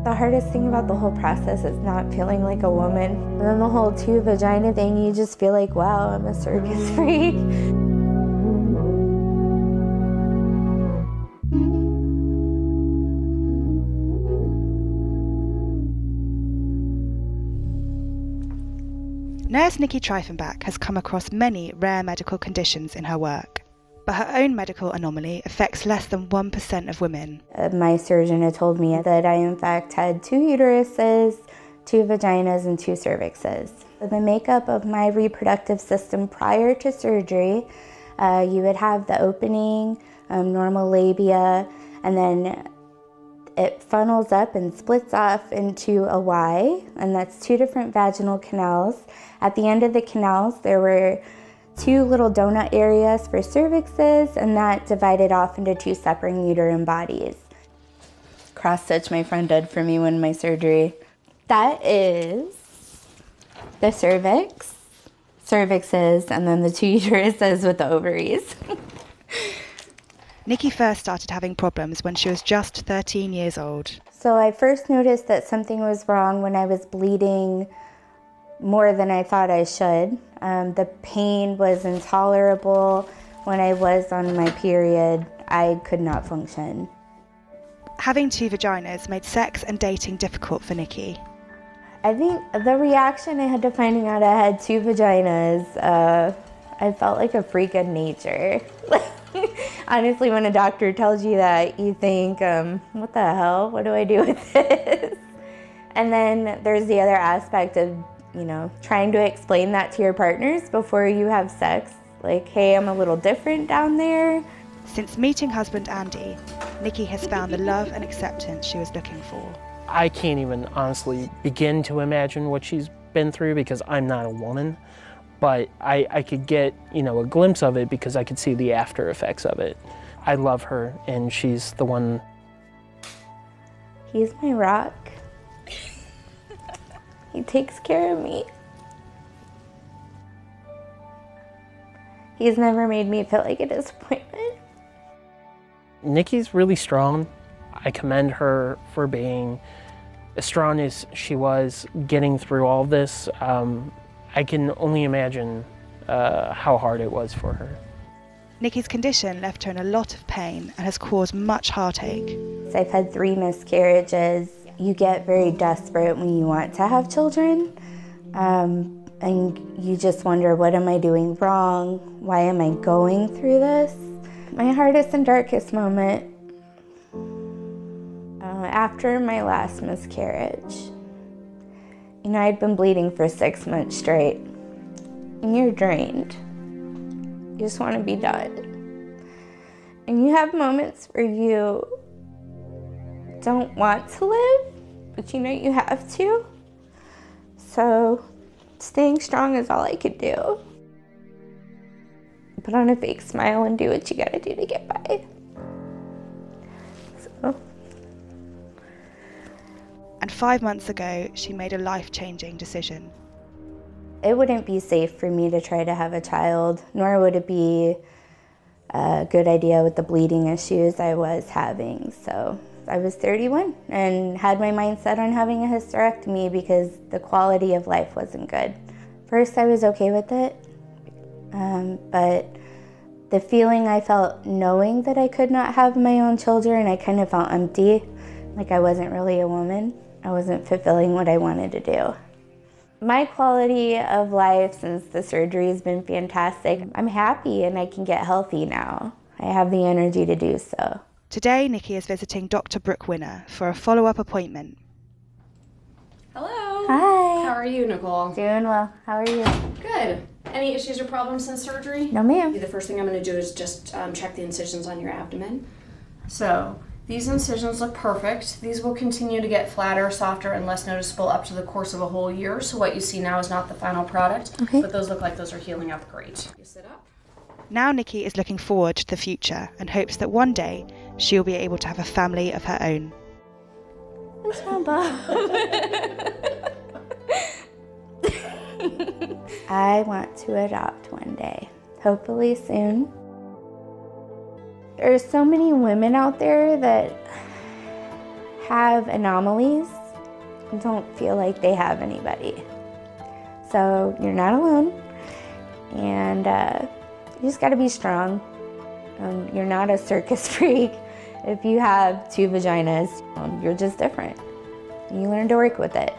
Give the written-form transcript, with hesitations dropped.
The hardest thing about the whole process is not feeling like a woman. And then the whole two vagina thing, you just feel like, wow, I'm a circus freak. Nurse Nicci Triefenbach has come across many rare medical conditions in her work, but her own medical anomaly affects less than 1% of women. My surgeon had told me that I in fact had 2 uteruses, 2 vaginas, and 2 cervixes. The makeup of my reproductive system prior to surgery, you would have the opening, normal labia, and then it funnels up and splits off into a Y, and that's 2 different vaginal canals. At the end of the canals, there were 2 little donut areas for cervixes, and that divided off into 2 separate uterine bodies. Cross stitch my friend did for me when my surgery. That is the cervix, cervixes, and then the 2 uteruses with the ovaries. Nicci first started having problems when she was just 13 years old. So I first noticed that something was wrong when I was bleeding more than I thought I should. The pain was intolerable. When I was on my period, I could not function. Having 2 vaginas made sex and dating difficult for Nicci. I think the reaction I had to finding out I had 2 vaginas, I felt like a freak of nature. Honestly, when a doctor tells you that, you think, what the hell? What do I do with this? And then there's the other aspect of, you know, trying to explain that to your partners before you have sex. Like, hey, I'm a little different down there. Since meeting husband Andy, Nicci has found the love and acceptance she was looking for. I can't even honestly begin to imagine what she's been through because I'm not a woman. But I could get, you know, a glimpse of it because I could see the after effects of it. I love her, and she's the one. He's my rock. He takes care of me. He's never made me feel like a disappointment. Nicci's really strong. I commend her for being as strong as she was getting through all of this. I can only imagine how hard it was for her. Nicci's condition left her in a lot of pain and has caused much heartache. I've had 3 miscarriages. You get very desperate when you want to have children. And you just wonder, what am I doing wrong? Why am I going through this? My hardest and darkest moment, after my last miscarriage. You know, I'd been bleeding for 6 months straight, and you're drained. You just want to be done. And you have moments where you don't want to live, but you know you have to. So staying strong is all I could do. Put on a fake smile and do what you gotta do to get by. So. And 5 months ago, she made a life-changing decision. It wouldn't be safe for me to try to have a child, nor would it be a good idea with the bleeding issues I was having. So I was 31 and had my mind set on having a hysterectomy because the quality of life wasn't good. First, I was okay with it, but the feeling I felt knowing that I could not have my own children, I kind of felt empty, like I wasn't really a woman. I wasn't fulfilling what I wanted to do. My quality of life since the surgery has been fantastic. I'm happy and I can get healthy now. I have the energy to do so. Today, Nicci is visiting Dr. Brooke Winner for a follow-up appointment. Hello. Hi. How are you, Nicole? Doing well. How are you? Good. Any issues or problems since surgery? No, ma'am. The first thing I'm going to do is just check the incisions on your abdomen. So these incisions look perfect. These will continue to get flatter, softer, and less noticeable up to the course of a whole year. So what you see now is not the final product, but those look like those are healing up great. You sit up. Now Nicci is looking forward to the future and hopes that one day she'll be able to have a family of her own. That's not bad. I want to adopt one day, hopefully soon. There's so many women out there that have anomalies don't feel like they have anybody. So you're not alone, and you just gotta be strong. You're not a circus freak. If you have 2 vaginas, you're just different. You learn to work with it.